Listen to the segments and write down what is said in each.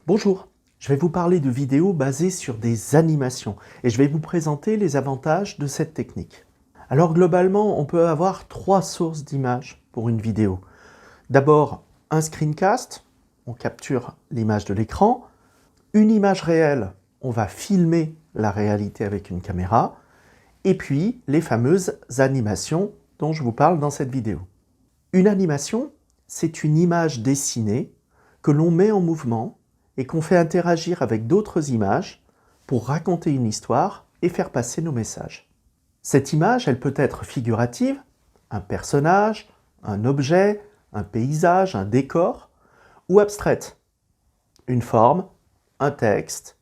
Bonjour, je vais vous parler de vidéos basées sur des animations et je vais vous présenter les avantages de cette technique. Alors globalement, on peut avoir trois sources d'images pour une vidéo. D'abord, un screencast, on capture l'image de l'écran. Une image réelle, on va filmer la réalité avec une caméra. Et puis, les fameuses animations dont je vous parle dans cette vidéo. Une animation, c'est une image dessinée que l'on met en mouvement et qu'on fait interagir avec d'autres images pour raconter une histoire et faire passer nos messages. Cette image, elle peut être figurative, un personnage, un objet, un paysage, un décor, ou abstraite, une forme, un texte,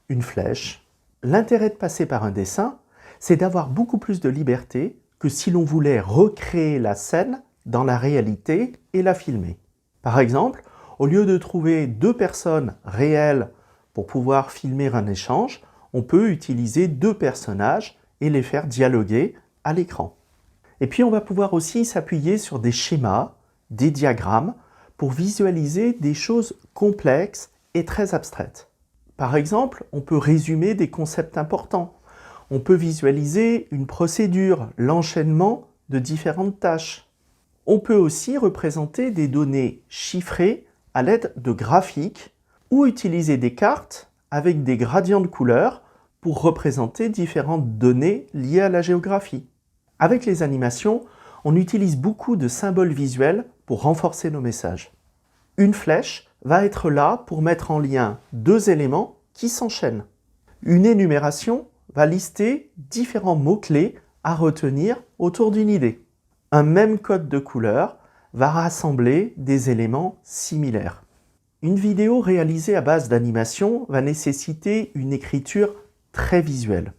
une flèche. L'intérêt de passer par un dessin, c'est d'avoir beaucoup plus de liberté que si l'on voulait recréer la scène dans la réalité et la filmer. Par exemple, au lieu de trouver deux personnes réelles pour pouvoir filmer un échange, on peut utiliser deux personnages et les faire dialoguer à l'écran. Et puis on va pouvoir aussi s'appuyer sur des schémas, des diagrammes, pour visualiser des choses complexes et très abstraites. Par exemple, on peut résumer des concepts importants. On peut visualiser une procédure, l'enchaînement de différentes tâches. On peut aussi représenter des données chiffrées à l'aide de graphiques ou utiliser des cartes avec des gradients de couleurs pour représenter différentes données liées à la géographie. Avec les animations, on utilise beaucoup de symboles visuels pour renforcer nos messages. Une flèche va être là pour mettre en lien deux éléments qui s'enchaînent. Une énumération va lister différents mots-clés à retenir autour d'une idée. Un même code de couleur va rassembler des éléments similaires. Une vidéo réalisée à base d'animation va nécessiter une écriture très visuelle.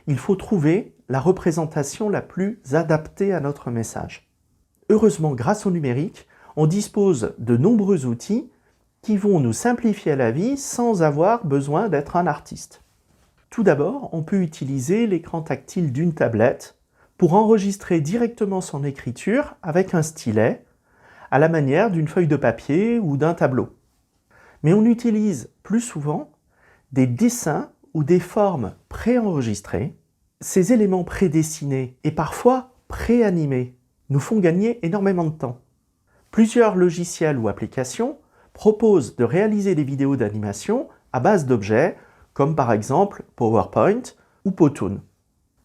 Il faut trouver la représentation la plus adaptée à notre message. Heureusement, grâce au numérique, on dispose de nombreux outils qui vont nous simplifier la vie sans avoir besoin d'être un artiste. Tout d'abord, on peut utiliser l'écran tactile d'une tablette pour enregistrer directement son écriture avec un stylet, à la manière d'une feuille de papier ou d'un tableau. Mais on utilise plus souvent des dessins ou des formes préenregistrées. Ces éléments prédessinés et parfois préanimés nous font gagner énormément de temps. Plusieurs logiciels ou applications proposent de réaliser des vidéos d'animation à base d'objets, comme par exemple PowerPoint ou Powtoon.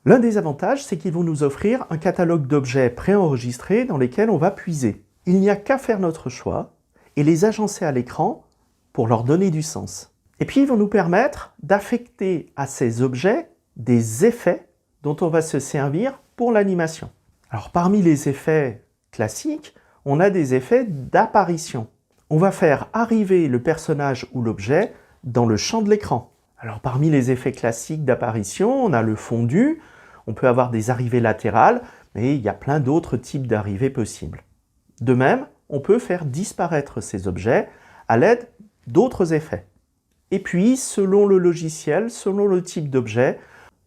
L'un des avantages, c'est qu'ils vont nous offrir un catalogue d'objets préenregistrés dans lesquels on va puiser. Il n'y a qu'à faire notre choix et les agencer à l'écran pour leur donner du sens. Et puis, ils vont nous permettre d'affecter à ces objets des effets dont on va se servir pour l'animation. Alors, parmi les effets classiques, on a des effets d'apparition. On va faire arriver le personnage ou l'objet dans le champ de l'écran. Alors, parmi les effets classiques d'apparition, on a le fondu, on peut avoir des arrivées latérales, mais il y a plein d'autres types d'arrivées possibles. De même, on peut faire disparaître ces objets à l'aide d'autres effets. Et puis, selon le logiciel, selon le type d'objet,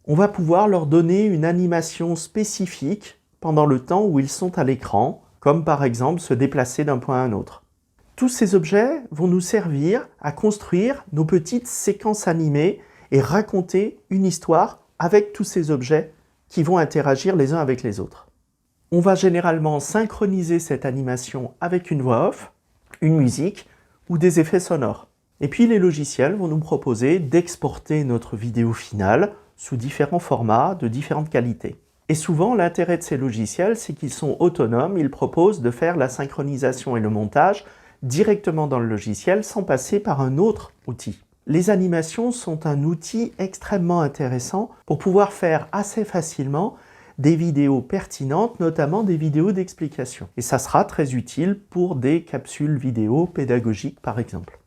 on va pouvoir leur donner une animation spécifique pendant le temps où ils sont à l'écran, comme par exemple se déplacer d'un point à un autre. Tous ces objets vont nous servir à construire nos petites séquences animées et raconter une histoire avec tous ces objets qui vont interagir les uns avec les autres. On va généralement synchroniser cette animation avec une voix off, une musique ou des effets sonores. Et puis les logiciels vont nous proposer d'exporter notre vidéo finale sous différents formats de différentes qualités. Et souvent, l'intérêt de ces logiciels, c'est qu'ils sont autonomes, ils proposent de faire la synchronisation et le montage directement dans le logiciel sans passer par un autre outil. Les animations sont un outil extrêmement intéressant pour pouvoir faire assez facilement des vidéos pertinentes, notamment des vidéos d'explication. Et ça sera très utile pour des capsules vidéo pédagogiques par exemple.